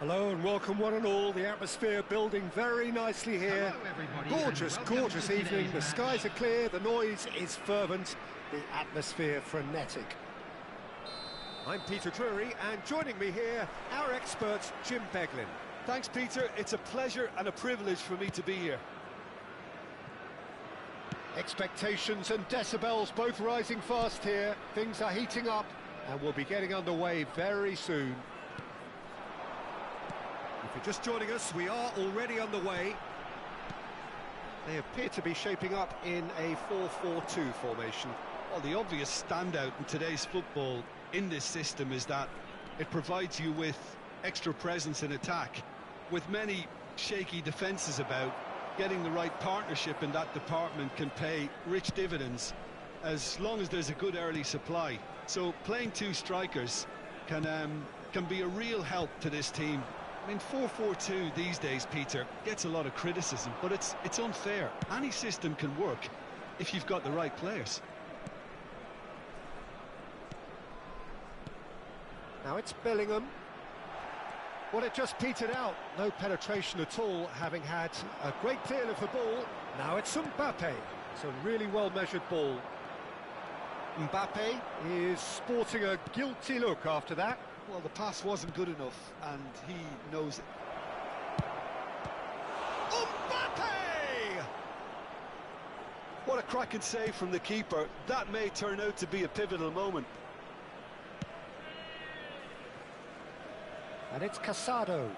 Hello and welcome one and all. The atmosphere building very nicely here. Gorgeous, gorgeous evening. The skies are clear, the noise is fervent, the atmosphere frenetic. I'm Peter Drury, and joining me here, our expert Jim Beglin. Thanks, Peter. It's a pleasure and a privilege for me to be here. Expectations and decibels both rising fast here. Things are heating up and we'll be getting underway very soon. If you're just joining us, we are already underway. They appear to be shaping up in a 4-4-2 formation. Well, the obvious standout in today's football in this system is that it provides you with extra presence in attack. With many shaky defences about, getting the right partnership in that department can pay rich dividends as long as there's a good early supply. So playing two strikers can be a real help to this team. I mean, 4-4-2 these days, Peter, gets a lot of criticism, but it's unfair. Any system can work if you've got the right players. Now it's Bellingham. Well, it just petered out. No penetration at all, having had a great deal of the ball. Now it's Mbappe. It's a really well-measured ball. Mbappe is sporting a guilty look after that. Well, the pass wasn't good enough, and he knows it. Mbappe! What a cracking save from the keeper. That may turn out to be a pivotal moment. And it's Casado.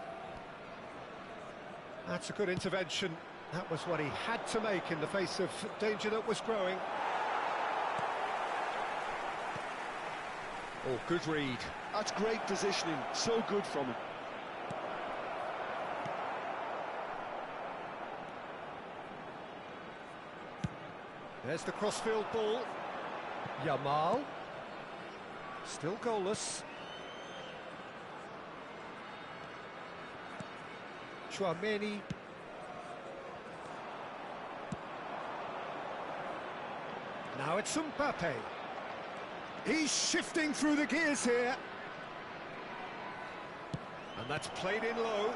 That's a good intervention. That was what he had to make in the face of danger that was growing. Oh, good read. That's great positioning, so good from him. There's the crossfield ball. Yamal. Still goalless. Chouameni. Now it's Mbappe. He's shifting through the gears here. And that's played in low.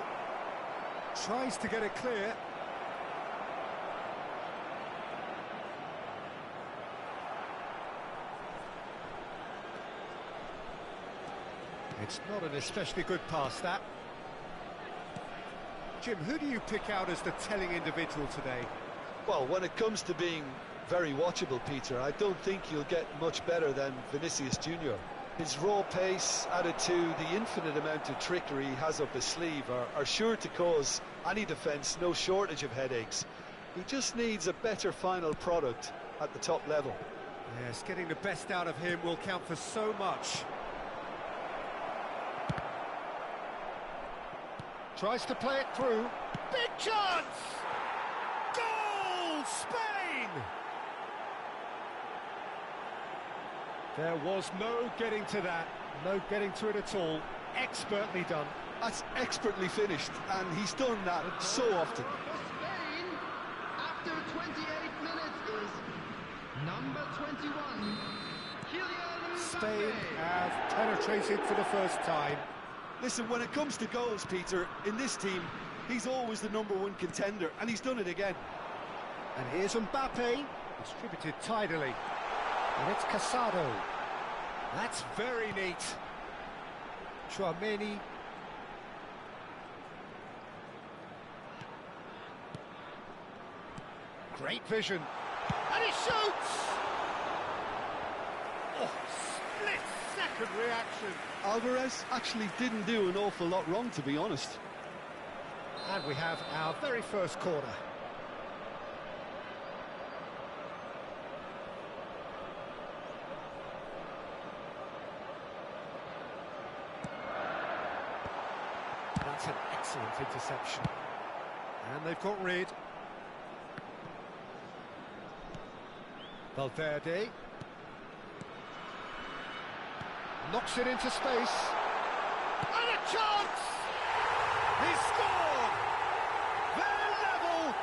Tries to get it clear. It's not an especially good pass, that. Jim, who do you pick out as the telling individual today? Well, when it comes to being very watchable, Peter, I don't think you'll get much better than Vinicius Jr. His raw pace, added to the infinite amount of trickery he has up his sleeve, are sure to cause any defence no shortage of headaches. He just needs a better final product at the top level. Yes, getting the best out of him will count for so much. Tries to play it through. Big chance! Goal! Spain! There was no getting to that, no getting to it at all. Expertly done. That's expertly finished, and he's done that so often. Spain, after 28 minutes, is number 21, Kylian Mbappe. Spain have penetrated for the first time. Listen, when it comes to goals, Peter, in this team, he's always the #1 contender, and he's done it again. And here's Mbappe, distributed tidily. And it's Casado. That's very neat. Chouameni. Great vision. And he shoots! Oh, split-second reaction. Alvarez actually didn't do an awful lot wrong, to be honest. And we have our very first corner. That's an excellent interception. And they've got rid. Valverde. Knocks it into space. And a chance! He scored! They're level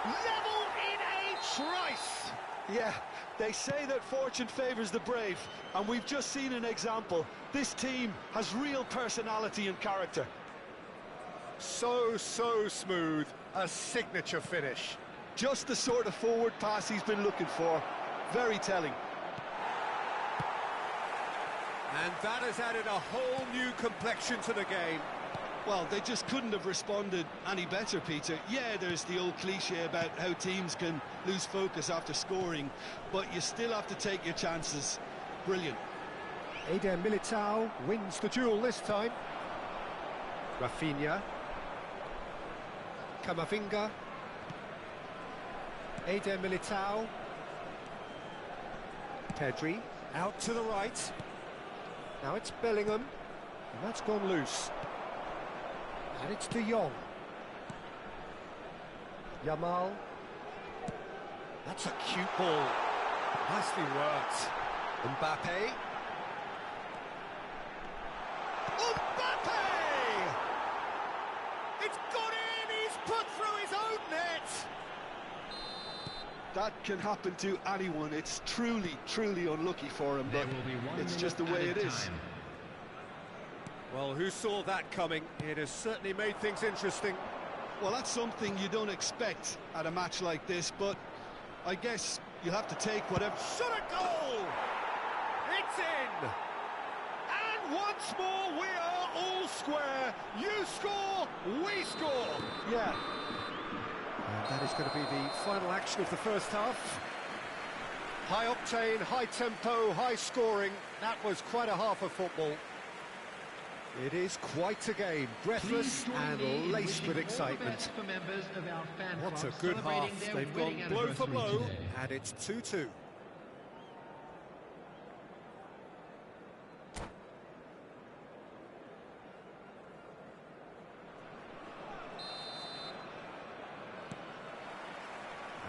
in a trice! Yeah, they say that fortune favours the brave, and we've just seen an example. This team has real personality and character. So smooth, a signature finish. Just the sort of forward pass he's been looking for. Very telling. And that has added a whole new complexion to the game. Well, they just couldn't have responded any better, Peter. Yeah, there's the old cliche about how teams can lose focus after scoring, but you still have to take your chances. Brilliant. Eder Militao wins the duel this time. Rafinha. Camavinga. Eder Militao. Pedri out to the right. Now it's Bellingham, and that's gone loose. And it's De Jong. Yamal. That's a cute ball. Nicely worked. Mbappe. Mbappe! It's gone in! He's put through his own net! That can happen to anyone. It's truly unlucky for him, but it's just the way it is. Well, who saw that coming? It has certainly made things interesting. Well, that's something you don't expect at a match like this, but I guess you have to take whatever... Shot a goal! It's in! And once more, we are all square. You score, we score! Yeah. And that is going to be the final action of the first half. High octane, high tempo, high scoring. That was quite a half of football. It is quite a game, breathless and laced with excitement. What a good half. They've gone blow for blow, and it's 2-2.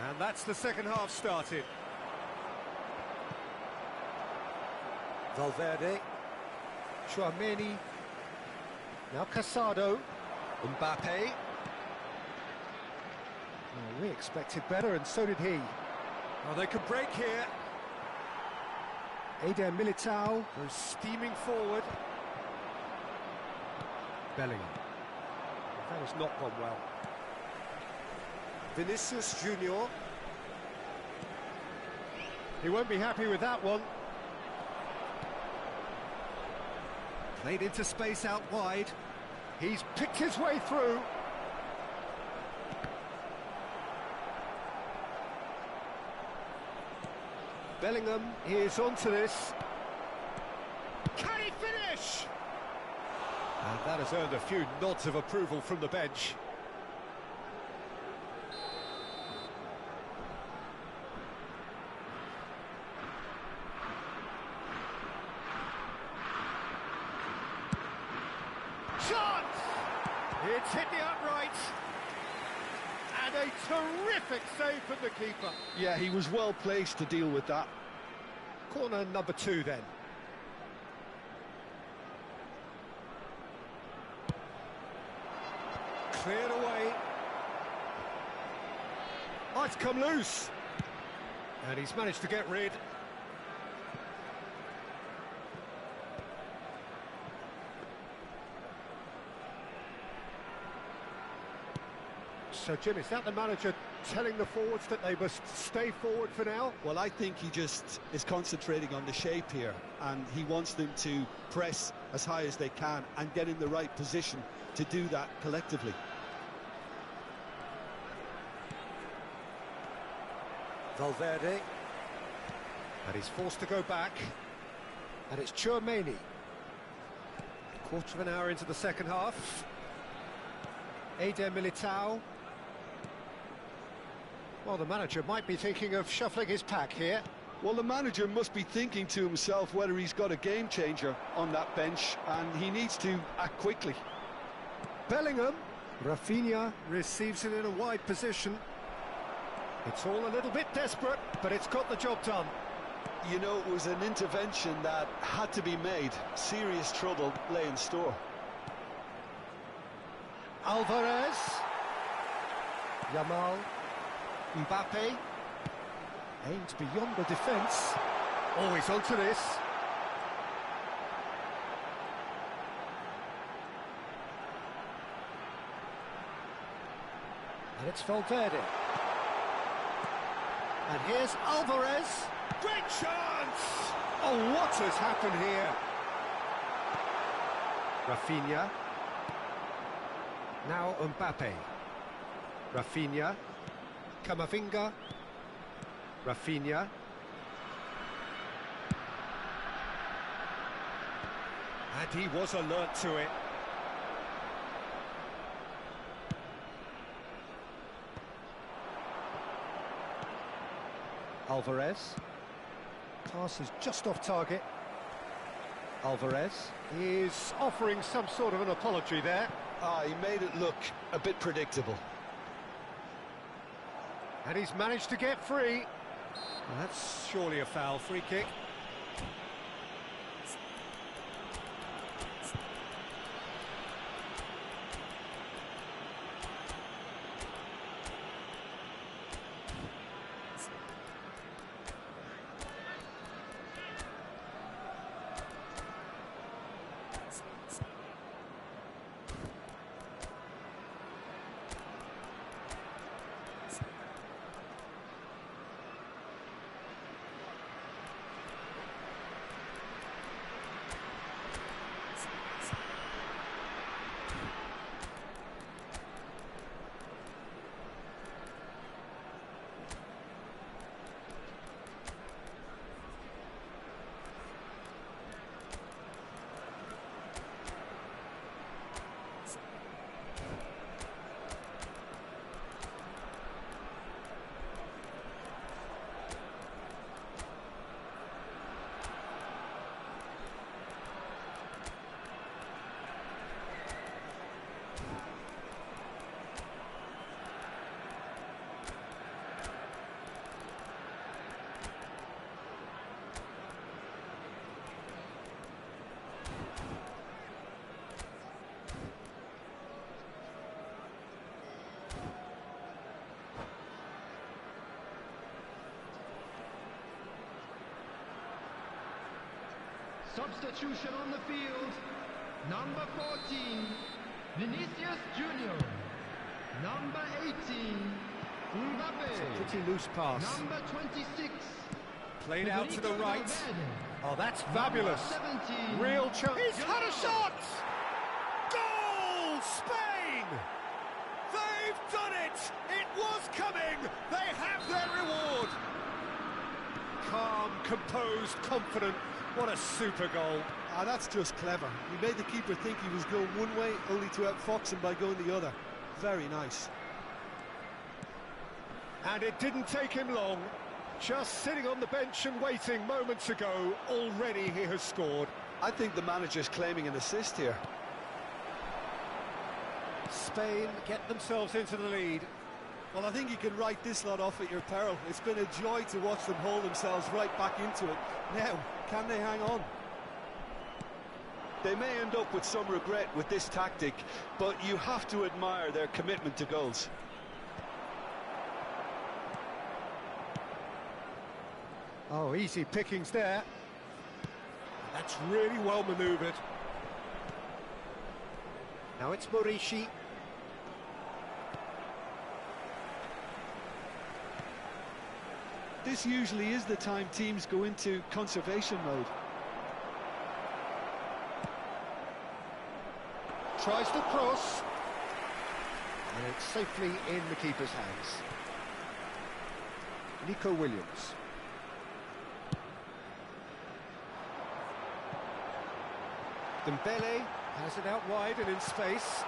And that's the second half started. Valverde. Chouameni. Now Casado. Mbappe. Well, we expected better, and so did he. Well, they could break here. Eder Militao goes steaming forward. Bellingham. That has not gone well. Vinicius Junior. He won't be happy with that one. Played into space out wide. He's picked his way through. Bellingham is onto this. Can he finish? And that has earned a few nods of approval from the bench. Shot! It's hit the upright. And a terrific save from the keeper. Yeah, he was well placed to deal with that. Corner number 2 then. Cleared away. Oh, it's come loose. And he's managed to get rid. So, Jim, is that the manager telling the forwards that they must stay forward for now? Well, I think he just is concentrating on the shape here, and he wants them to press as high as they can and get in the right position to do that collectively. Valverde. And he's forced to go back. And it's Chouameni. Quarter of an hour into the second half. Eder Militao. Well, the manager might be thinking of shuffling his pack here. Well, the manager must be thinking to himself whether he's got a game changer on that bench, and he needs to act quickly. Bellingham. Rafinha receives it in a wide position. It's all a little bit desperate, but it's got the job done. You know, it was an intervention that had to be made. Serious trouble lay in store. Alvarez. Yamal. Mbappe. Aimed beyond the defence. Always onto this. And it's Valverde. And here's Alvarez. Great chance! Oh, what has happened here? Rafinha. Now Mbappe. Rafinha. Camavinga. Rafinha. And he was alert to it. Alvarez. Pass is just off target. Alvarez is offering some sort of an apology there. He made it look a bit predictable. And he's managed to get free. Well, that's surely a foul. Free kick. Substitution on the field. Number 14, Vinicius Junior. Number 18, Mbappe. It's a pretty loose pass. Number 26. Played out to the right. Valverde. Oh, that's fabulous. Number 17. Real chance. He's had a shot! Goal! Spain! They've done it! It was coming! They have their reward! Calm, composed, confident. What a super goal. That's just clever. He made the keeper think he was going one way, only to outfox him by going the other. Very nice. And it didn't take him long. Just sitting on the bench and waiting moments ago, already he has scored. I think the manager's claiming an assist here. Spain get themselves into the lead. Well, I think you can write this lot off at your peril. It's been a joy to watch them haul themselves right back into it. Now, can they hang on? They may end up with some regret with this tactic, but you have to admire their commitment to goals. Oh, easy pickings there. That's really well manoeuvred. Now it's Morishi. This usually is the time teams go into conservation mode. Tries to cross. And it's safely in the keeper's hands. Nico Williams. Dembele has it out wide and in space.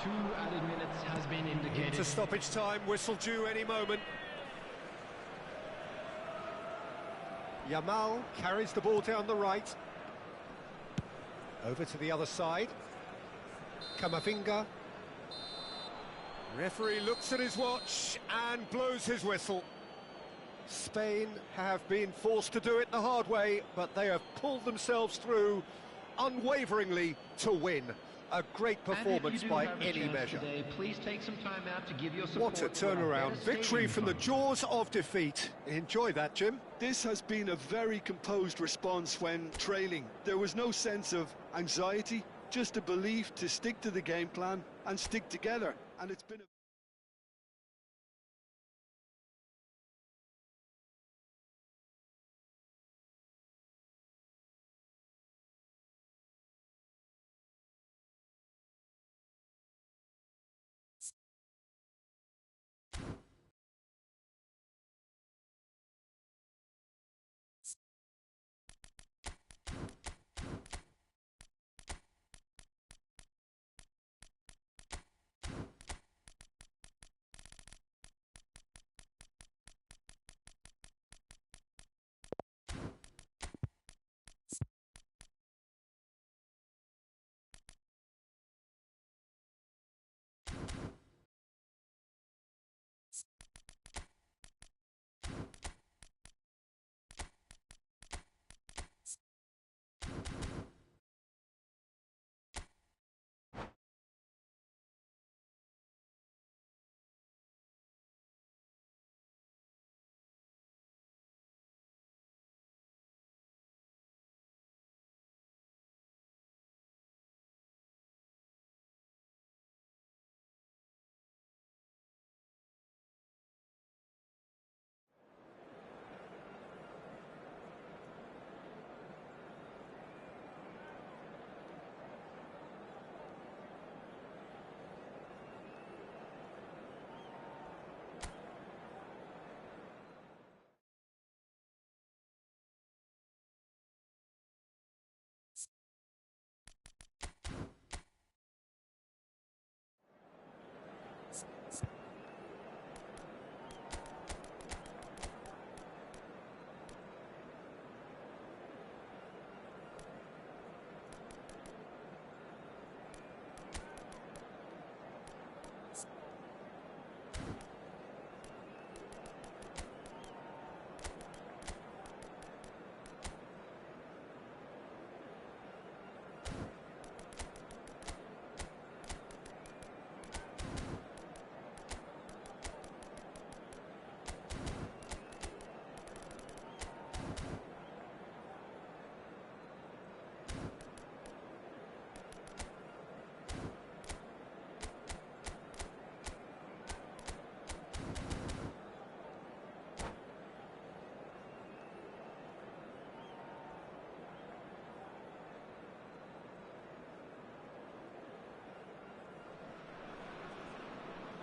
Two added minutes has been indicated. Into stoppage time, whistle due any moment. Yamal carries the ball down the right. Over to the other side. Camavinga. Referee looks at his watch and blows his whistle. Spain have been forced to do it the hard way, but they have pulled themselves through unwaveringly to win. A great performance by any measure. Today, please take some time out to give your support. What a turnaround. Victory from the jaws of defeat. Enjoy that, Jim. This has been a very composed response when trailing. There was no sense of anxiety, just a belief to stick to the game plan and stick together. And it's been a...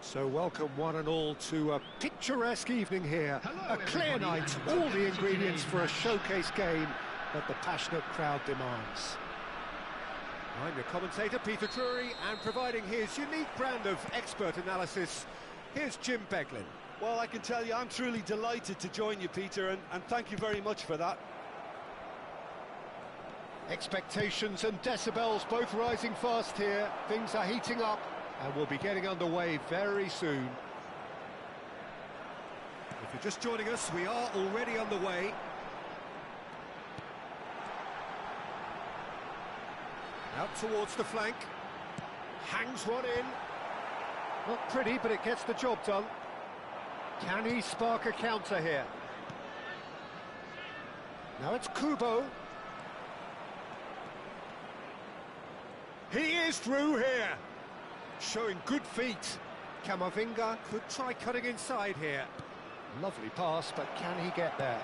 So welcome one and all to a picturesque evening here. A clear night, all the ingredients for a showcase game that the passionate crowd demands. I'm your commentator, Peter Drury, and providing his unique brand of expert analysis, here's Jim Beglin. Well, I can tell you I'm truly delighted to join you, Peter, and thank you very much for that. Expectations and decibels both rising fast here. Things are heating up, and we'll be getting underway very soon. If you're just joining us, we are already underway. Out towards the flank. Hangs one in. Not pretty, but it gets the job done. Can he spark a counter here? Now it's Kubo. He is through here. Showing good feet. Camavinga could try cutting inside here. Lovely pass, but can he get there?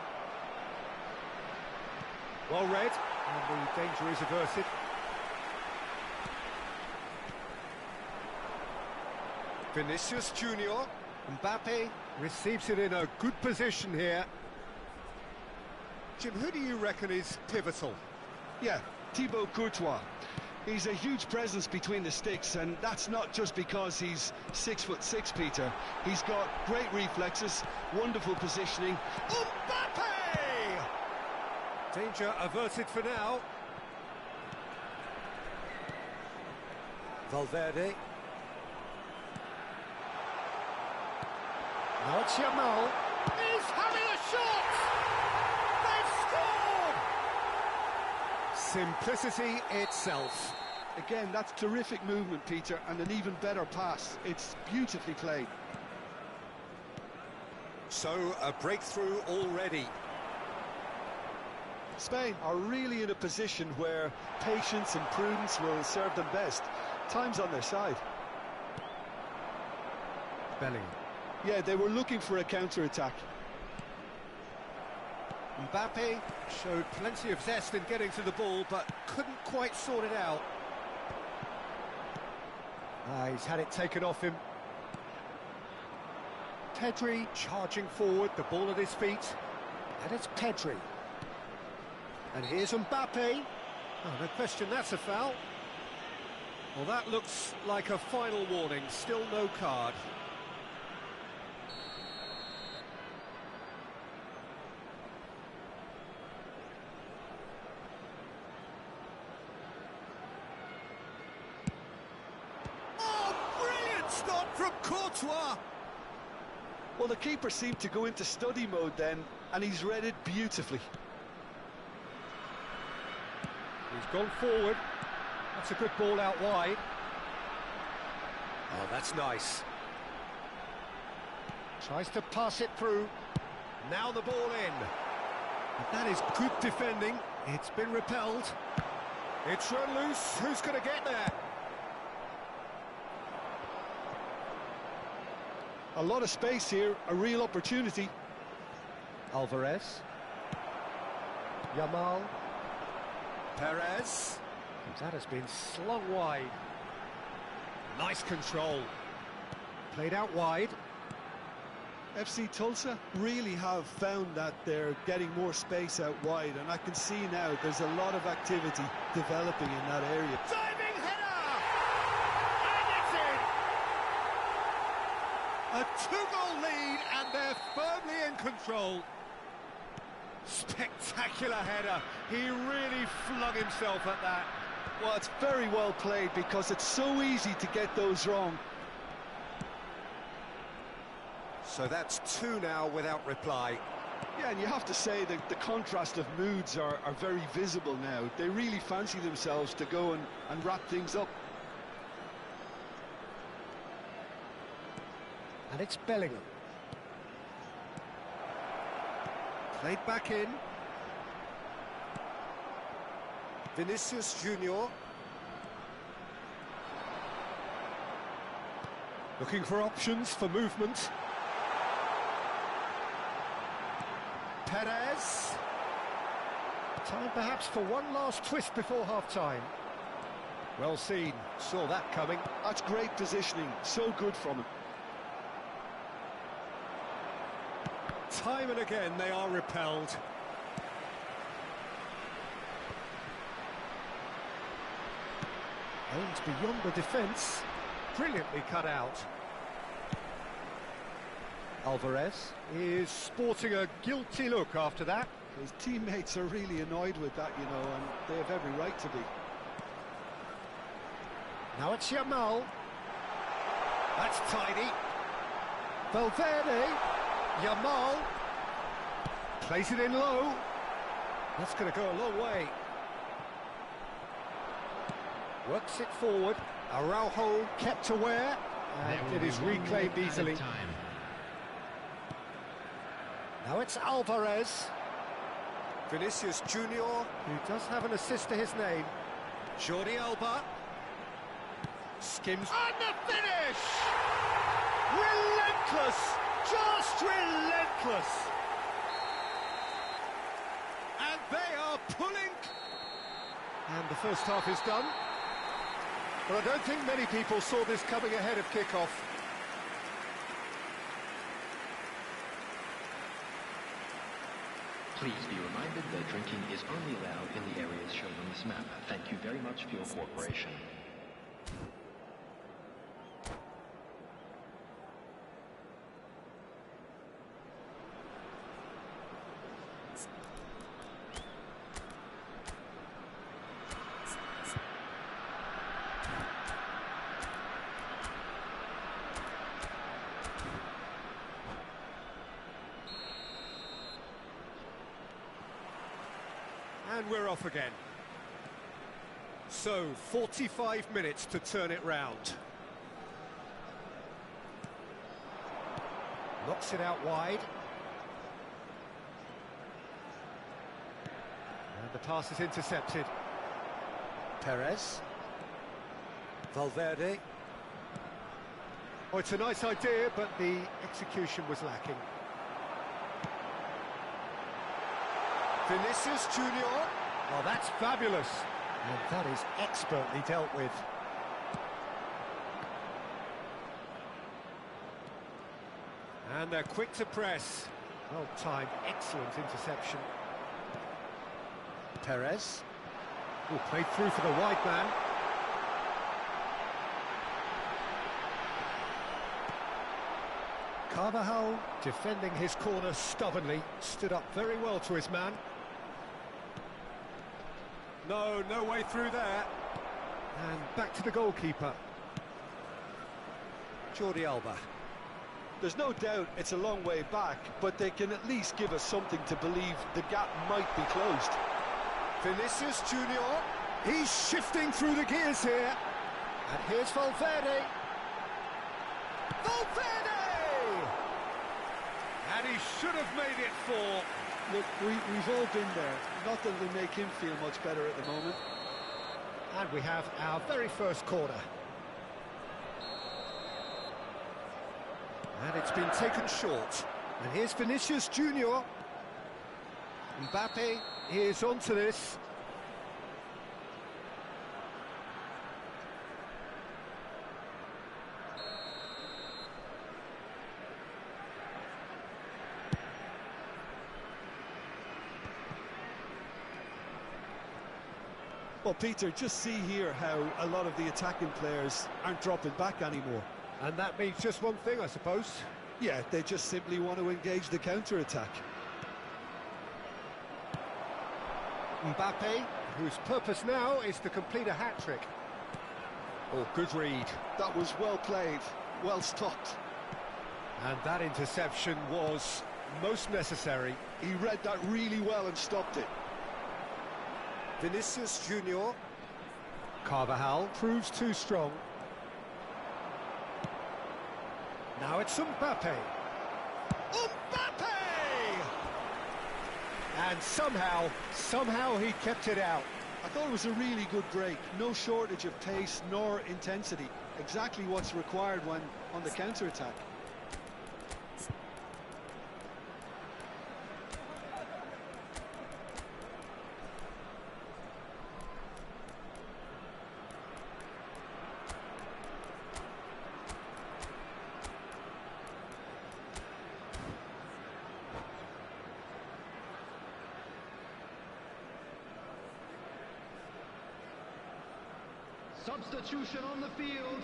Well read, and the danger is averted. Vinicius Junior. Mbappe receives it in a good position here. Jim, who do you reckon is pivotal? Yeah, Thibaut Courtois. He's a huge presence between the sticks, and that's not just because he's 6'6", Peter. He's got great reflexes, wonderful positioning. Mbappe! Danger averted for now. Valverde. Now it's Yamal. He's having a shot! They've scored! Simplicity itself. Again, that's terrific movement, Peter, and an even better pass. It's beautifully played. So, a breakthrough already. Spain are really in a position where patience and prudence will serve them best. Time's on their side. Bellingham. Yeah, they were looking for a counter-attack. Mbappe showed plenty of zest in getting to the ball, but couldn't quite sort it out. He's had it taken off him. Pedri charging forward, the ball at his feet. And it's Pedri. And here's Mbappe. Oh, no question, that's a foul. Well, that looks like a final warning, still no card. Oh, brilliant stop from Courtois! Well, the keeper seemed to go into study mode then, and he's read it beautifully. He's gone forward. That's a good ball out wide. Oh, that's nice. Tries to pass it through. Now the ball in. And that is good defending. It's been repelled. It's run loose. Who's going to get there? A lot of space here, a real opportunity. Alvarez. Yamal. Perez. That has been slung wide. Nice control. Played out wide. FC Tulsa really have found that they're getting more space out wide, and I can see now there's a lot of activity developing in that area. Diving header! And it's in! A two-goal lead, and they're firmly in control. Spectacular header. He really flung himself at that. Well, it's very well played because it's so easy to get those wrong. So that's two now without reply. Yeah, and you have to say that the contrast of moods are very visible now. They really fancy themselves to go and wrap things up. And it's Bellingham. Played back in. Vinicius Junior. Looking for options for movement. Perez. Time perhaps for one last twist before half-time. Well seen, saw that coming. That's great positioning, so good from him. Time and again they are repelled. Aims beyond the defence. Brilliantly cut out. Alvarez is sporting a guilty look after that. His teammates are really annoyed with that, you know, and they have every right to be. Now it's Yamal. That's tidy. Valverde. Yamal. Plays it in low. That's going to go a long way. Works it forward. Araujo kept aware. And it is reclaimed easily. Now it's Alvarez. Vinicius Junior, who does have an assist to his name. Jordi Alba. Skims. And the finish! Relentless! Just relentless! And they are pulling. And the first half is done. But I don't think many people saw this coming ahead of kick-off. Please be reminded that drinking is only allowed in the areas shown on this map. Thank you very much for your cooperation. And we're off again. So, 45 minutes to turn it round. Knocks it out wide. And the pass is intercepted. Perez. Valverde. Oh, it's a nice idea, but the execution was lacking. Vinicius Junior. Oh, that's fabulous. And that is expertly dealt with. And they're quick to press. Well timed, excellent interception. Perez. Oh, played through for the wide man. Carvajal, defending his corner stubbornly, stood up very well to his man. No way through there. And back to the goalkeeper. Jordi Alba. There's no doubt it's a long way back, but they can at least give us something to believe the gap might be closed. Vinicius Junior. He's shifting through the gears here. And here's Valverde. Valverde! And he should have made it 4. Look, we've all been there. Not that it'll make him feel much better at the moment. And we have our very first corner. And it's been taken short. And here's Vinicius Junior. Mbappe is onto this. Well, Peter, just see here how a lot of the attacking players aren't dropping back anymore. And that means just one thing, I suppose. Yeah, they just simply want to engage the counter-attack. Mbappe, whose purpose now is to complete a hat-trick. Oh, good read. That was well played, well stopped. And that interception was most necessary. He read that really well and stopped it. Vinicius Junior. Carvajal proves too strong. Now it's Mbappe. Mbappe! And somehow he kept it out. I thought it was a really good break. No shortage of pace nor intensity. Exactly what's required when on the counter-attack. Substitution on the field.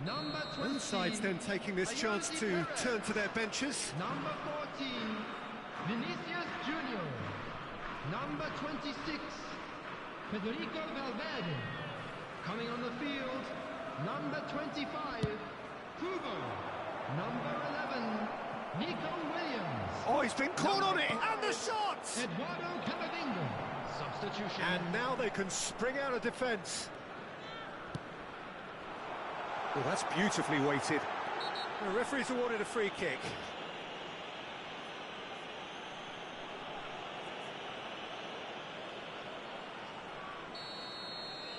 Number 20. Both sides then taking this chance to turn to their benches. Number 14, Vinicius Junior. Number 26, Federico Valverde. Coming on the field, number 25, Kubo. Number 11, Nico Williams. Oh, he's been caught on it, and the shot! Eduardo Camavinga. Substitution. And now they can spring out of defence. Well, that's beautifully weighted. The referee's awarded a free kick.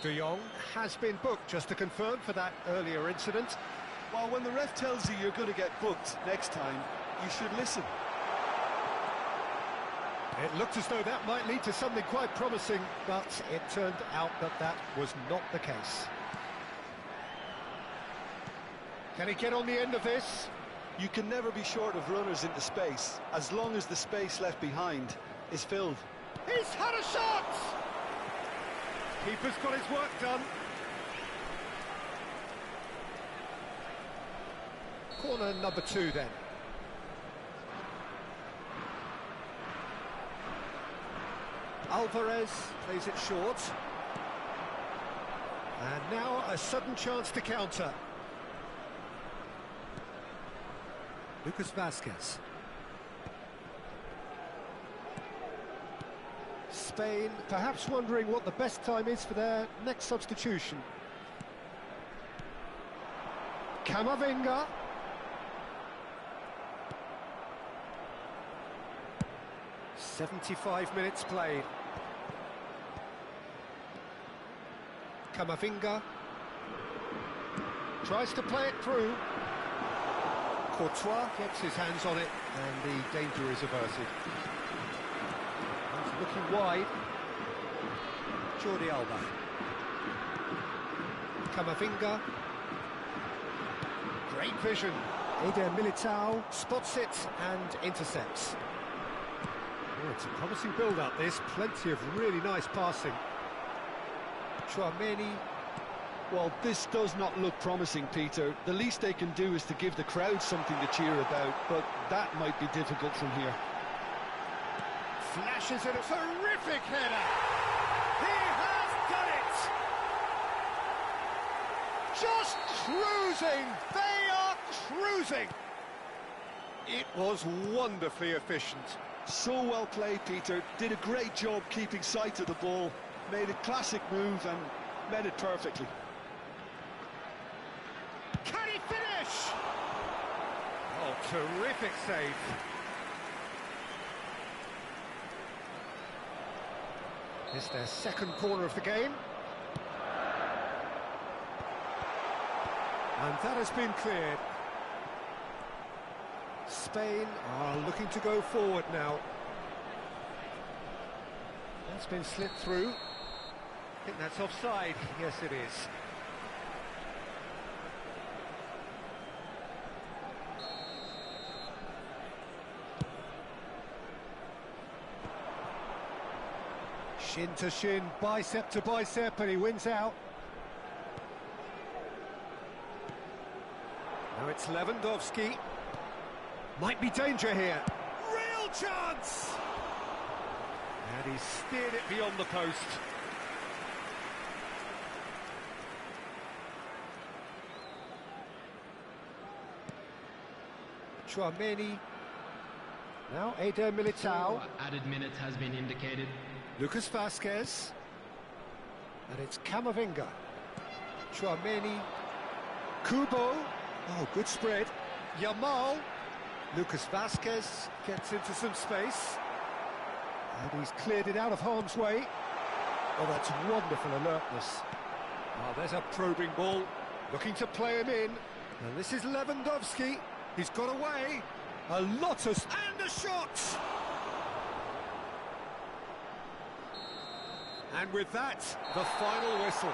De Jong has been booked, just to confirm, for that earlier incident. Well, when the ref tells you you're going to get booked next time, you should listen. It looked as though that might lead to something quite promising, but it turned out that that was not the case. Can he get on the end of this? You can never be short of runners into space, as long as the space left behind is filled. He's had a shot! Keeper's got his work done. Corner number 2 then. Alvarez plays it short. And now a sudden chance to counter. Lucas Vazquez. Spain perhaps wondering what the best time is for their next substitution. Camavinga. "75 minutes played. Camavinga tries to play it through. Courtois gets his hands on it, and the danger is averted. He's looking wide. Jordi Alba. Camavinga. Great vision. Eder Militao spots it and intercepts. Oh, it's a promising build-up, this. Plenty of really nice passing. Chouameni. Well, this does not look promising, Peter. The least they can do is to give the crowd something to cheer about, but that might be difficult from here. Flashes in a terrific header. He has done it! Just cruising! They are cruising! It was wonderfully efficient. So well played, Peter. Did a great job keeping sight of the ball. Made a classic move and met it perfectly. Can he finish? Oh, terrific save. It's their second corner of the game. And that has been cleared. Spain are looking to go forward now. That's been slipped through. I think that's offside. Yes, it is. Shin to shin, bicep to bicep, and he wins out. Now it's Lewandowski. Might be danger here. Real chance! And he's steered it beyond the post. Chouameni. Now Eder Militao. Added minutes has been indicated. Lucas Vazquez. And it's Camavinga. Chouameni. Kubo. Oh, good spread. Yamal. Lucas Vazquez gets into some space. And he's cleared it out of harm's way. Oh, that's wonderful alertness. Oh, there's a probing ball. Looking to play him in. And this is Lewandowski. He's got away. A lot of... And a shot! And with that, the final whistle.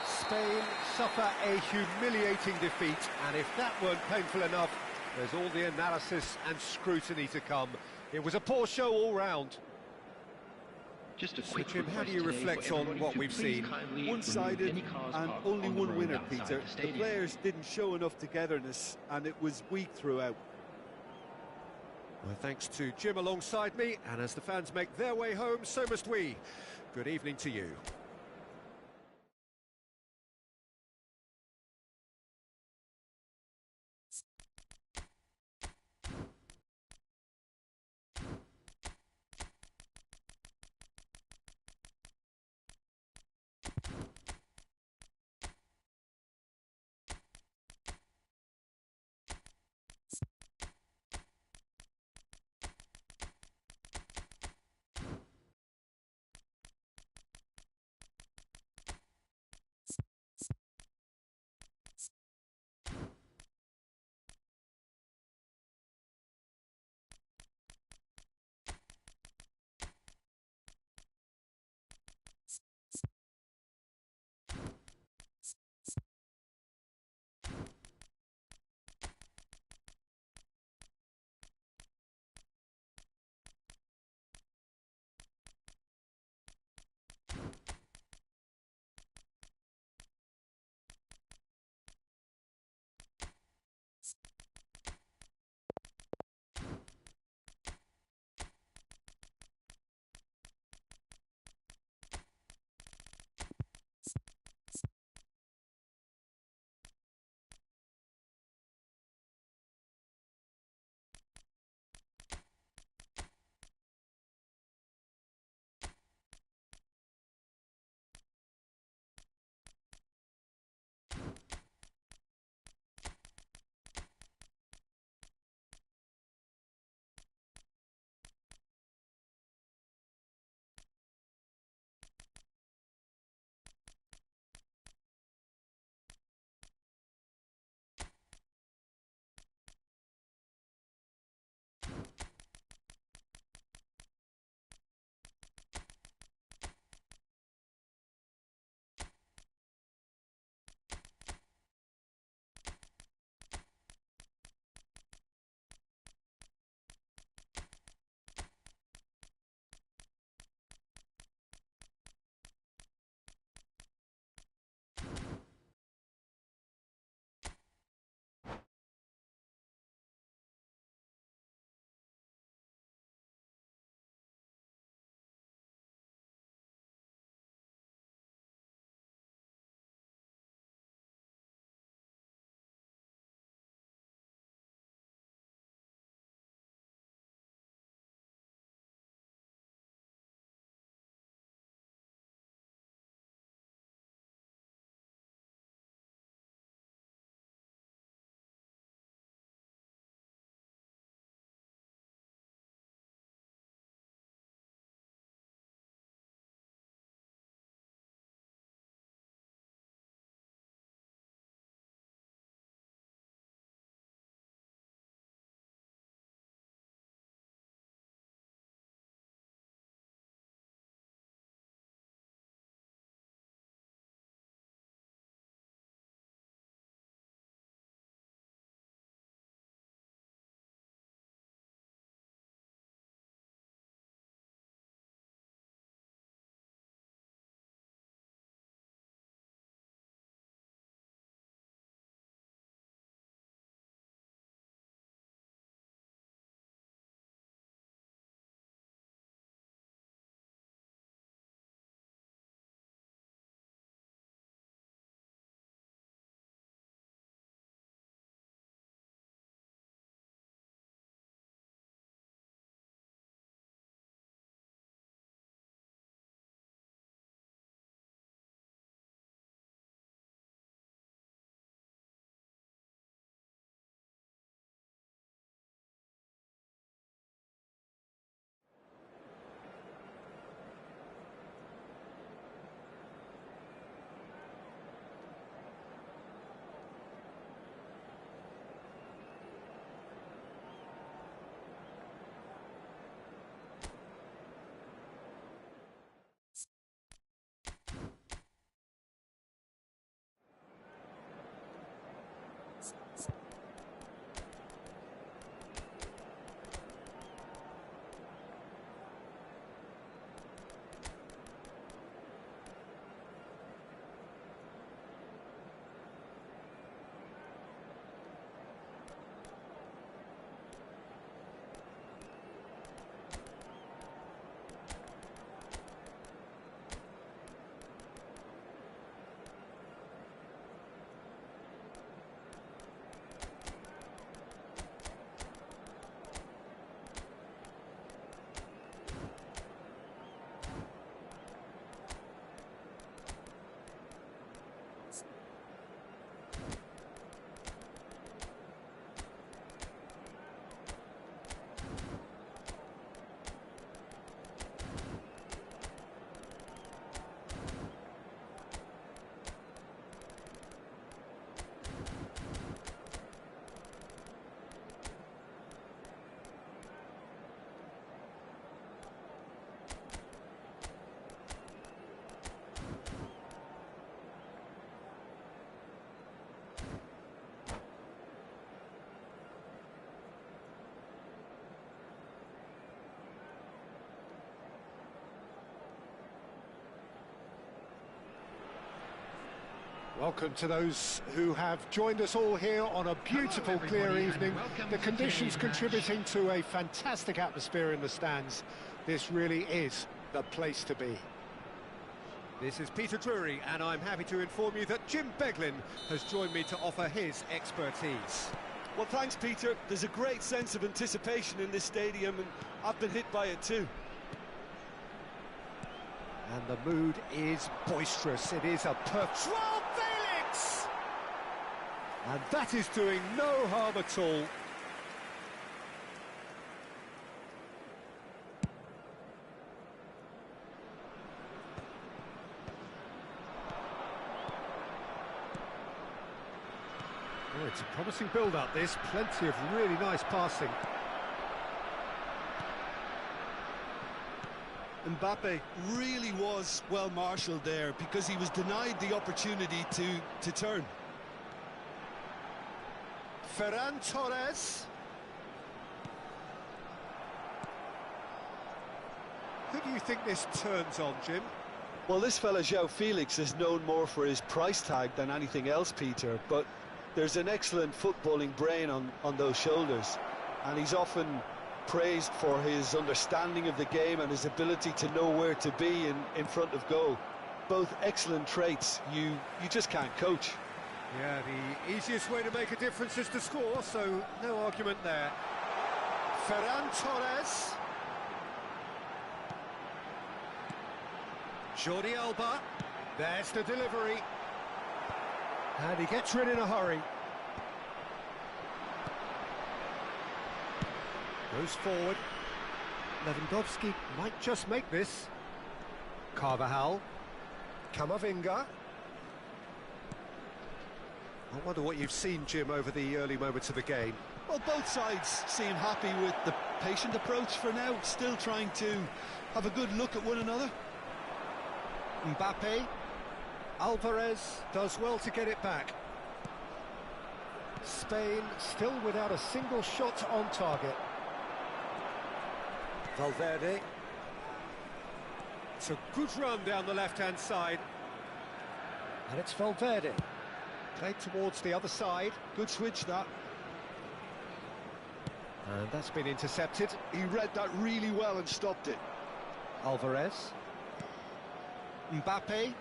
Spain suffer a humiliating defeat, and if that weren't painful enough, there's all the analysis and scrutiny to come. It was a poor show all round. Just a So, quick Jim, how do request you today reflect for on everybody what to we've please seen? kindly One-sided remove any cars and parked only on the one road winner, outside Peter. the The stadium. players didn't show enough togetherness, and it was weak throughout. Well, thanks to Jim alongside me, and as the fans make their way home, so must we. Good evening to you. Welcome to those who have joined us all here on a beautiful, clear evening. The conditions contributing to a fantastic atmosphere in the stands. This really is the place to be. This is Peter Drury, and I'm happy to inform you that Jim Beglin has joined me to offer his expertise. Well, thanks, Peter. There's a great sense of anticipation in this stadium, and I've been hit by it too. And the mood is boisterous. It is a perfect... Felix! And that is doing no harm at all. Oh, it's a promising build-up, this. Plenty of really nice passing. Mbappe really was well marshalled there because he was denied the opportunity to turn. Ferran Torres. Who do you think this turns on, Jim? Well, this fella, João Felix, is known more for his price tag than anything else, Peter, but there's an excellent footballing brain on those shoulders, and he's often praised for his understanding of the game and his ability to know where to be in front of goal. Both excellent traits you just can't coach. Yeah, the easiest way to make a difference is to score, so no argument there. Ferran Torres. Jordi Alba. There's the delivery. And he gets rid in a hurry. Goes forward. Lewandowski might just make this. Carvajal. Camavinga. I wonder what you've seen, Jim, over the early moments of the game. Well, both sides seem happy with the patient approach for now, still trying to have a good look at one another. Mbappe. Alvarez does well to get it back. Spain still without a single shot on target. Valverde. It's a good run down the left-hand side. And it's Valverde. Played towards the other side. Good switch, that. And that's been intercepted. He read that really well and stopped it. Alvarez. Mbappe.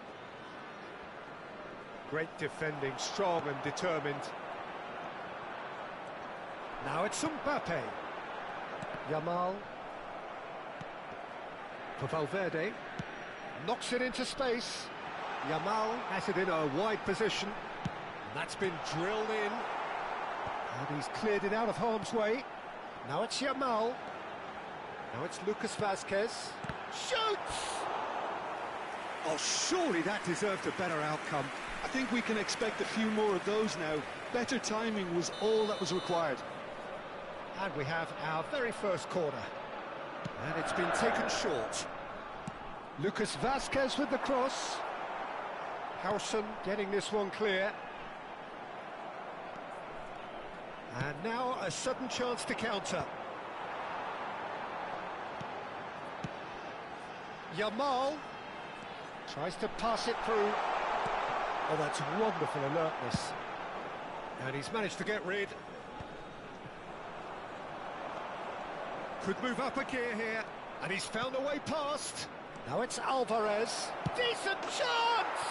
Great defending, strong and determined. Now it's Mbappe. Yamal. For Valverde. Knocks it into space. Yamal has it in a wide position. That's been drilled in. And he's cleared it out of harm's way. Now it's Yamal. Now it's Lucas Vazquez. Shoots! Oh, surely that deserved a better outcome. I think we can expect a few more of those now. Better timing was all that was required. And we have our very first corner. And it's been taken short. Lucas Vazquez with the cross. Howson getting this one clear. And now a sudden chance to counter. Yamal tries to pass it through. Oh, that's wonderful alertness. And he's managed to get rid. Could move up a gear here. And he's found a way past. Now it's Alvarez. Decent chance!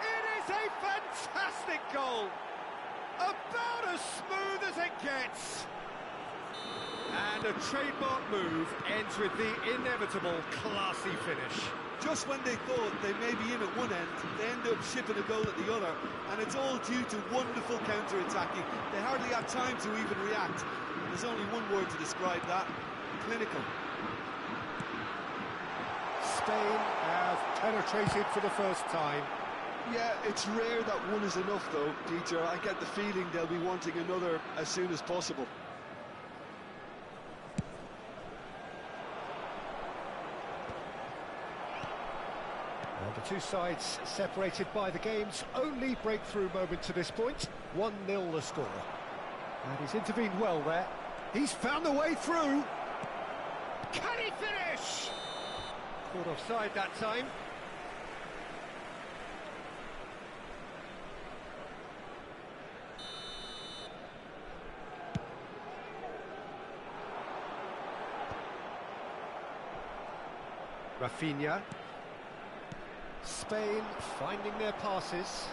It is a fantastic goal. About as smooth as it gets. And a trademark move ends with the inevitable classy finish. Just when they thought they may be in at one end, they end up shipping a goal at the other, and it's all due to wonderful counter-attacking. They hardly have time to even react. There's only one word to describe that: clinical. Spain have penetrated for the first time. Yeah, it's rare that one is enough though, Peter. I get the feeling they'll be wanting another as soon as possible. And the two sides separated by the game's only breakthrough moment to this point. 1-0 the score. And he's intervened well there. He's found a way through. Can he finish? Caught offside that time. Rafinha. Spain finding their passes.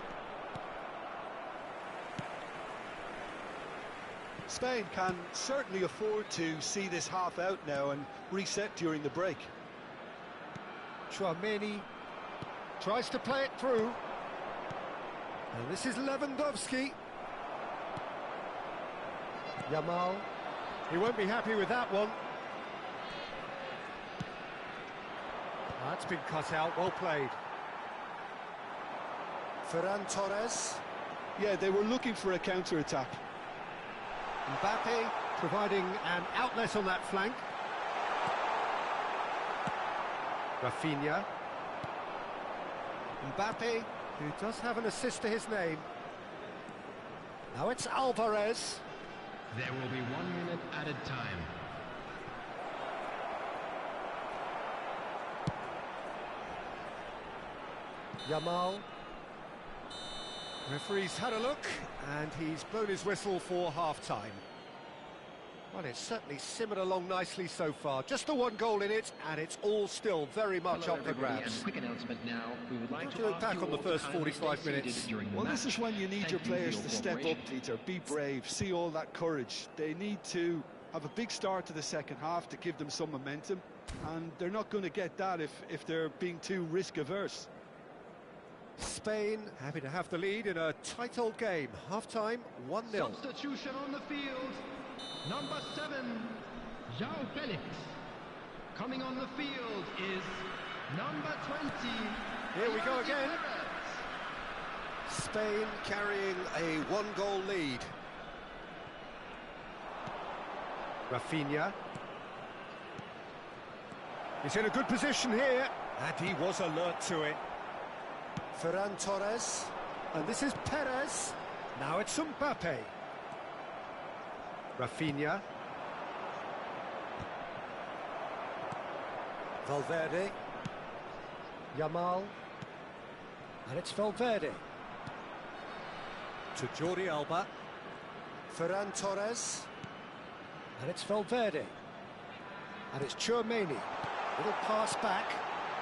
Spain can certainly afford to see this half out now and reset during the break. Chouameni tries to play it through. And this is Lewandowski. Yamal. He won't be happy with that one. That's been cut out, well played. Ferran Torres. Yeah, they were looking for a counter-attack. Mbappe providing an outlet on that flank. Rafinha. Mbappe, who does have an assist to his name. Now it's Alvarez. There will be 1 minute added time. Yamal. Referee's had a look, and he's blown his whistle for half-time. Well, it's certainly simmered along nicely so far. Just the one goal in it, and it's all still very much Hello, up for everybody, grabs. and quick announcement now. We would like Not to look ask back you on the all first to kindly 45 stay minutes. seated during the Well, match. this is when you need Thank your you for players your to step up, cooperation. Peter. Be brave, see all that courage. They need to have a big start to the second half to give them some momentum, and they're not going to get that if they're being too risk-averse. Spain happy to have the lead in a tight old game. Half-time, 1-0. Substitution on the field. Number 7, João Felix. Coming on the field is number 20. Here we go Jordi again. Perez. Spain carrying a one-goal lead. Rafinha. He's in a good position here, and he was alert to it. Ferran Torres, and this is Perez. Now it's Mbappe. Rafinha. Valverde. Yamal. And it's Valverde. To Jordi Alba. Ferran Torres. And it's Valverde. And it's Chouameni. Little pass back.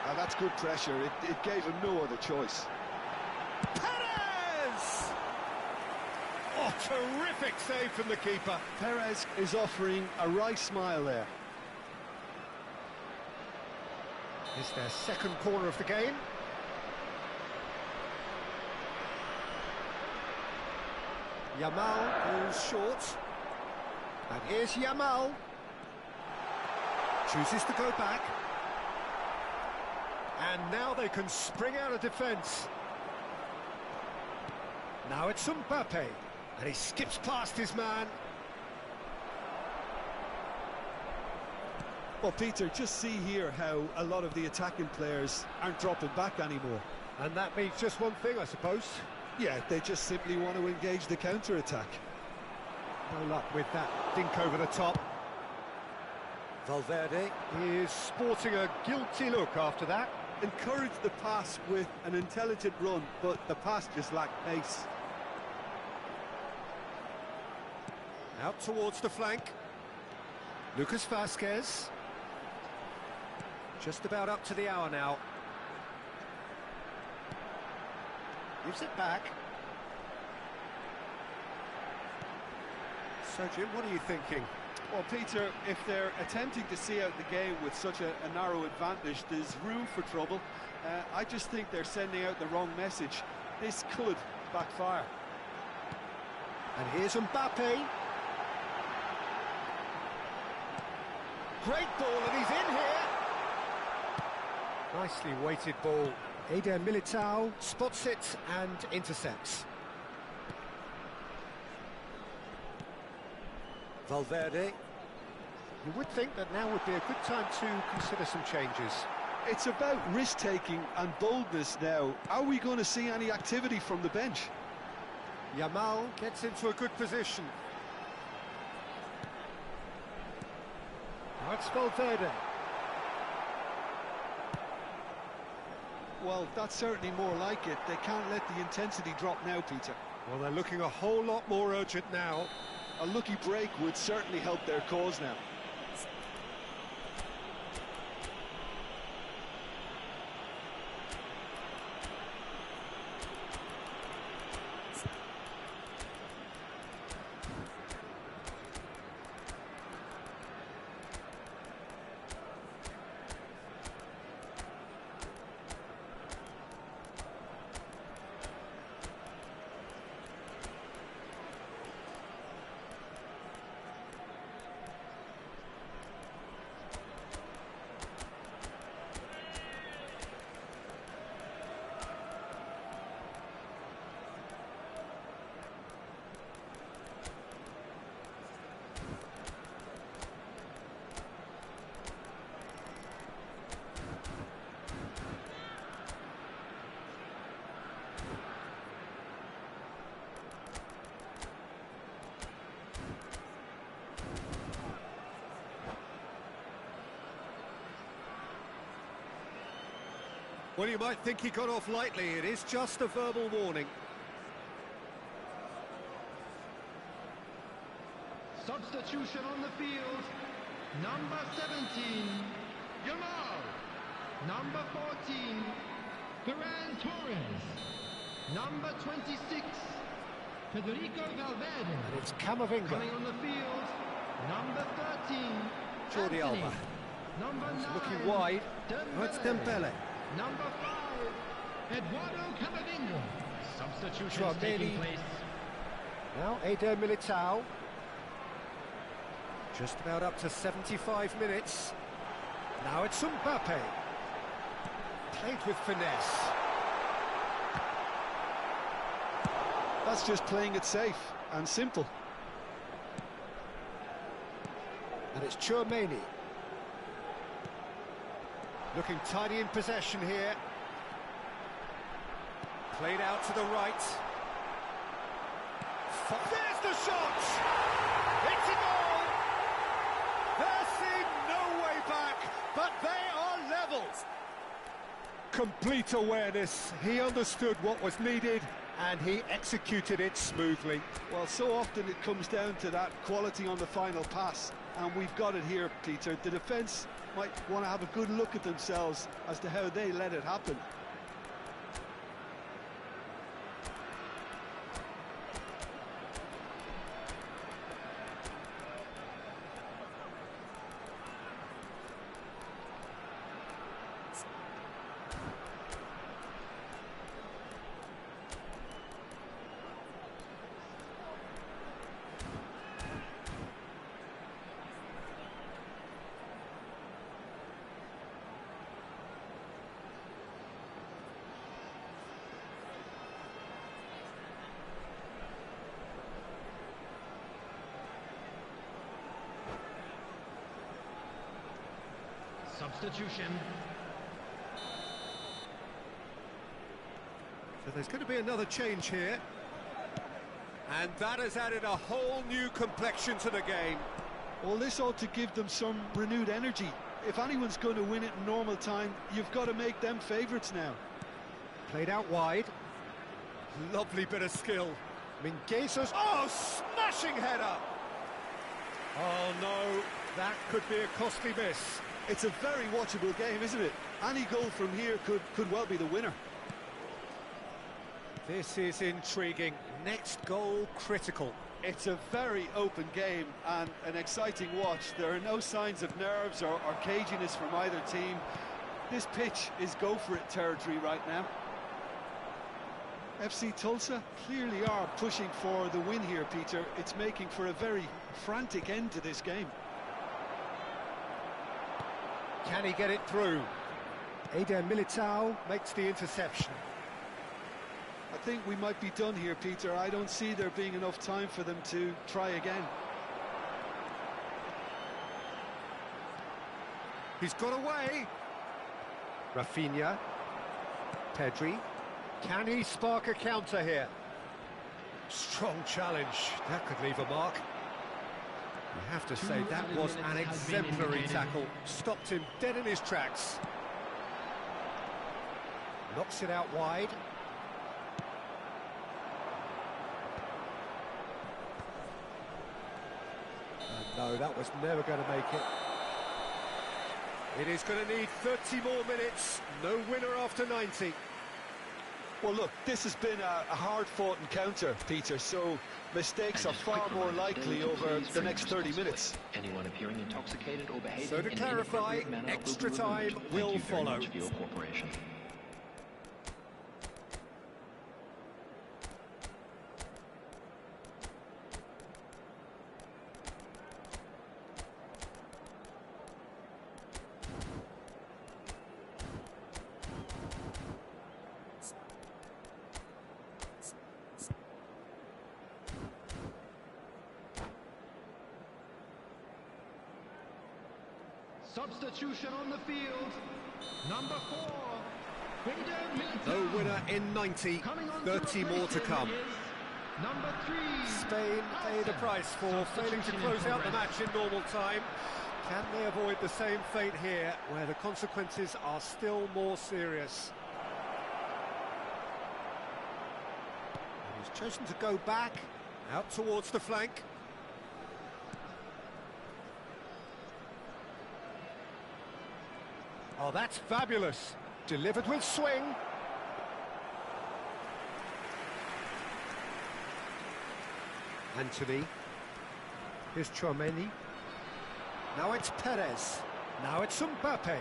Now that's good pressure. It gave him no other choice. Perez! Oh, terrific save from the keeper. Perez is offering a wry smile there. It's their second corner of the game. Yamal goes short. And here's Yamal. Chooses to go back. And now they can spring out of defence. Now it's Mbappe. And he skips past his man. Well, Peter, just see here how a lot of the attacking players aren't dropping back anymore. And that means just one thing, I suppose. Yeah, they just simply want to engage the counter-attack. No luck with that dink over the top. Valverde is sporting a guilty look after that. Encouraged the pass with an intelligent run, but the pass just lacked pace. Out towards the flank. Lucas Vázquez. Just about up to the hour now. Gives it back. So, Jim, what are you thinking? Well, Peter, if they're attempting to see out the game with such a narrow advantage, there's room for trouble. I just think they're sending out the wrong message. This could backfire. And here's Mbappe. Great ball, and he's in here. Nicely weighted ball. Eder Militao spots it and intercepts. Valverde. You would think that now would be a good time to consider some changes. It's about risk-taking and boldness now. Are we going to see any activity from the bench? Yamal gets into a good position. Now it's Valverde. Well, that's certainly more like it. They can't let the intensity drop now, Peter. Well, they're looking a whole lot more urgent now. A lucky break would certainly help their cause now. Well, you might think he got off lightly. It is just a verbal warning. Substitution on the field. Number 17, Yamal. Number 14, Ferran Torres. Number 26, Federico Valverde. And it's Camavinga. Coming on the field, number 13, Jordi Anthony. Alba. Number 9, Looking wide. Oh, it's Dembele. Number 5, Eduardo Camavinga. Substitutions Chouameni. taking place. Now Eder Militao. Just about up to 75 minutes. Now it's Mbappe. Played with finesse. That's just playing it safe and simple. And it's Chouameni. Looking tidy in possession here. Played out to the right. There's the shot! It's a goal! There seemed no way back, but they are level. Complete awareness. He understood what was needed, and he executed it smoothly. Well, so often it comes down to that quality on the final pass, and we've got it here, Peter. The defence might want to have a good look at themselves as to how they let it happen. Substitution. So there's going to be another change here. And that has added a whole new complexion to the game. Well, this ought to give them some renewed energy. If anyone's going to win it in normal time, you've got to make them favourites now. Played out wide. Lovely bit of skill. Minguezas. Oh, smashing header! Oh, no. That could be a costly miss. It's a very watchable game, isn't it? Any goal from here could well be the winner. This is intriguing. Next goal critical. It's a very open game and an exciting watch. There are no signs of nerves or caginess from either team. This pitch is go-for-it territory right now. FC Tulsa clearly are pushing for the win here, Peter. It's making for a very frantic end to this game. Can he get it through? Eder Militao makes the interception. I think we might be done here, Peter. I don't see there being enough time for them to try again. He's got away. Rafinha. Pedri. Can he spark a counter here? Strong challenge. That could leave a mark. You have to say that was an exemplary tackle. Stopped him dead in his tracks. Knocks it out wide. No, that was never going to make it. It is going to need 30 more minutes. No winner after 90. Well, look, this has been a hard-fought encounter, Peter, so mistakes are far more likely over the next 30 minutes. Anyone appearing intoxicated or behaving So to in clarify, an inappropriate manner extra will be time removed. will Thank you very follow. much for your cooperation. Substitution on the field. Number 4, Eder Militao. No winner in 90. Coming on 30 more to replace come. him is number 3. Spain pay the price for failing to close out the match in normal time. Can they avoid the same fate here, where the consequences are still more serious? He's chosen to go back, out towards the flank. Oh, that's fabulous. Delivered with swing. Anthony. Here's Chouameni. Now it's Perez. Now it's Mbappe.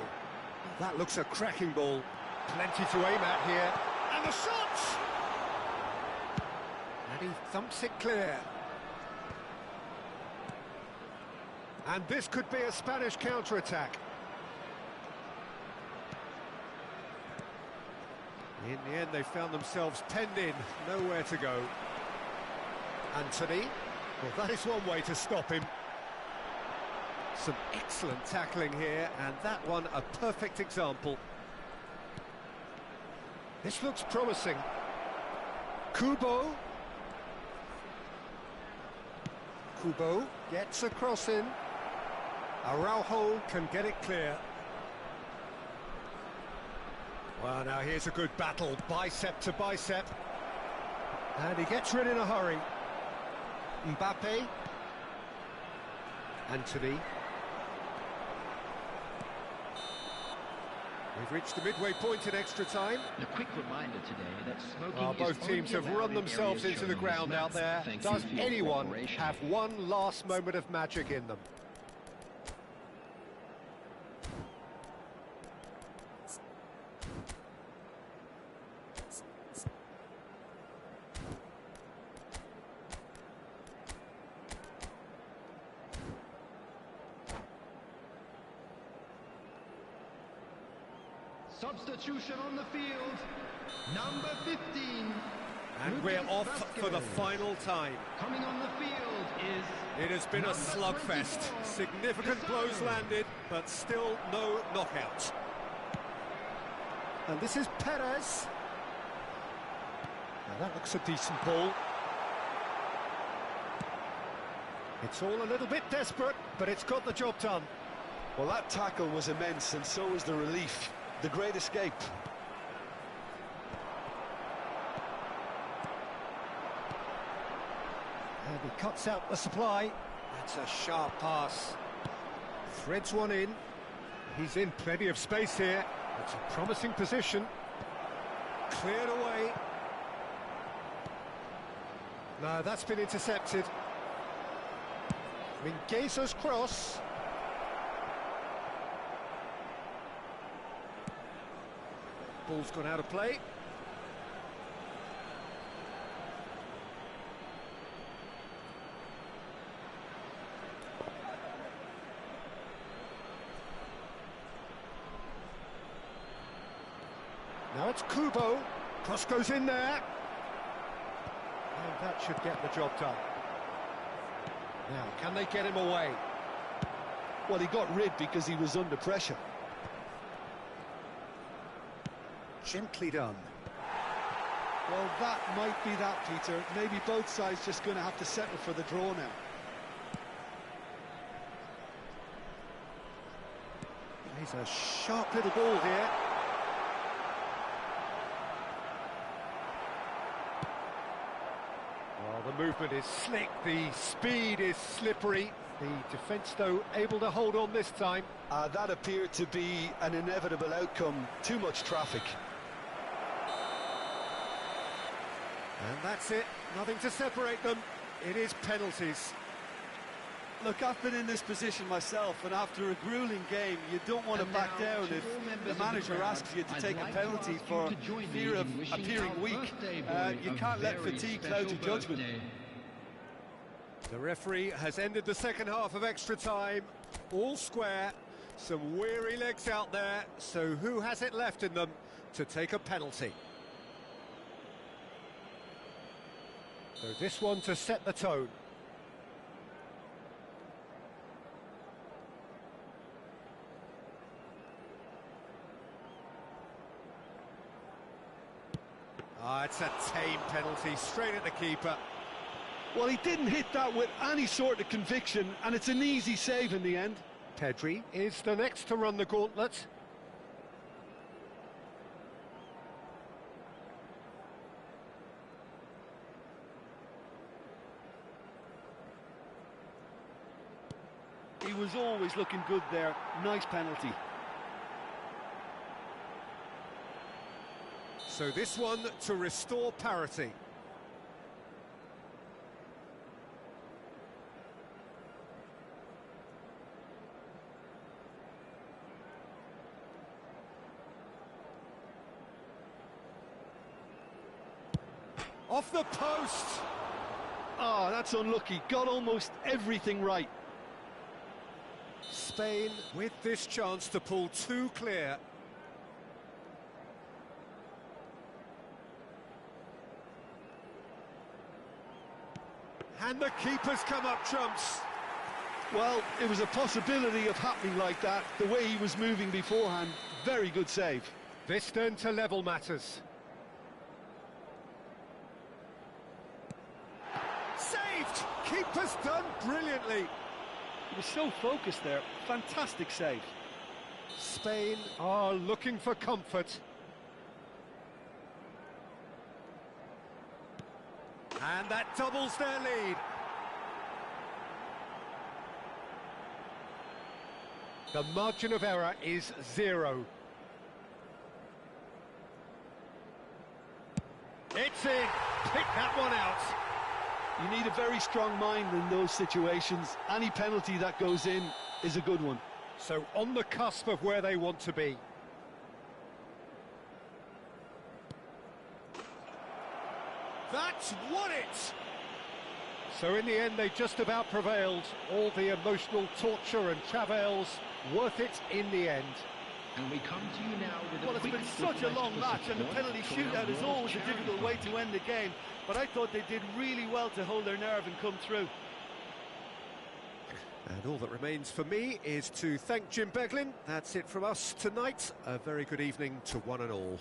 That looks a cracking ball. Plenty to aim at here. And the shot! And he thumps it clear. And this could be a Spanish counter-attack. In the end, they found themselves penned in, nowhere to go. Anthony, well, that is one way to stop him. Some excellent tackling here, and that one a perfect example. This looks promising. Kubo. Kubo gets a cross in. Araujo can get it clear. Well, now here's a good battle, bicep to bicep. And he gets rid in a hurry. Mbappe. Anthony. We've reached the midway point in extra time. A quick reminder today that smoking both teams have run themselves into the ground out there. Does anyone have one last moment of magic in them? Substitution on the field, number 15. And we're off for the final time. Coming on the field is... It has been a slugfest. Significant blows landed, but still no knockout. And this is Perez. Now that looks a decent ball. It's all a little bit desperate, but it's got the job done. Well, that tackle was immense, and so was the relief. The great escape. And he cuts out the supply. That's a sharp pass. Threads one in. He's in plenty of space here. It's a promising position. Cleared away. No, that's been intercepted. Mingueza's cross. Ball's gone out of play. Now it's Kubo. Cross goes in there. And that should get the job done. Now, can they get him away? Well, he got rid because he was under pressure. Gently done. Well, that might be that, Peter. Maybe both sides just going to have to settle for the draw now. He's a sharp little ball here. Well, the movement is slick, the speed is slippery. The defence, though, able to hold on this time. That appeared to be an inevitable outcome. Too much traffic. And that's it, nothing to separate them. It is penalties. Look, I've been in this position myself, and after a grueling game, you don't want to back down if the manager asks you to take a penalty for fear of appearing weak. You can't let fatigue cloud your judgment. The referee has ended the second half of extra time. All square, some weary legs out there, so who has it left in them to take a penalty? So this one to set the tone. It's a tame penalty, straight at the keeper. Well, he didn't hit that with any sort of conviction, and it's an easy save in the end. Pedri is the next to run the gauntlet. was always looking good there. Nice penalty. So this one to restore parity. Off the post! Oh, that's unlucky. Got almost everything right. Spain with this chance to pull two clear. And the keeper's come up trumps. Well, it was a possibility of happening like that, the way he was moving beforehand. Very good save. This then to level matters. Saved! Keeper's done brilliantly. He was so focused there. Fantastic save. Spain are looking for comfort. And that doubles their lead. The margin of error is 0. It's in. Pick that one out. You need a very strong mind in those situations. Any penalty that goes in is a good one. So on the cusp of where they want to be. That's won it! So in the end, they just about prevailed. All the emotional torture and travails, worth it in the end. And we come to you now with Well, it's been such a long match, and the penalty shootout is always a difficult way to end the game. But I thought they did really well to hold their nerve and come through. And all that remains for me is to thank Jim Beglin. That's it from us tonight. A very good evening to one and all.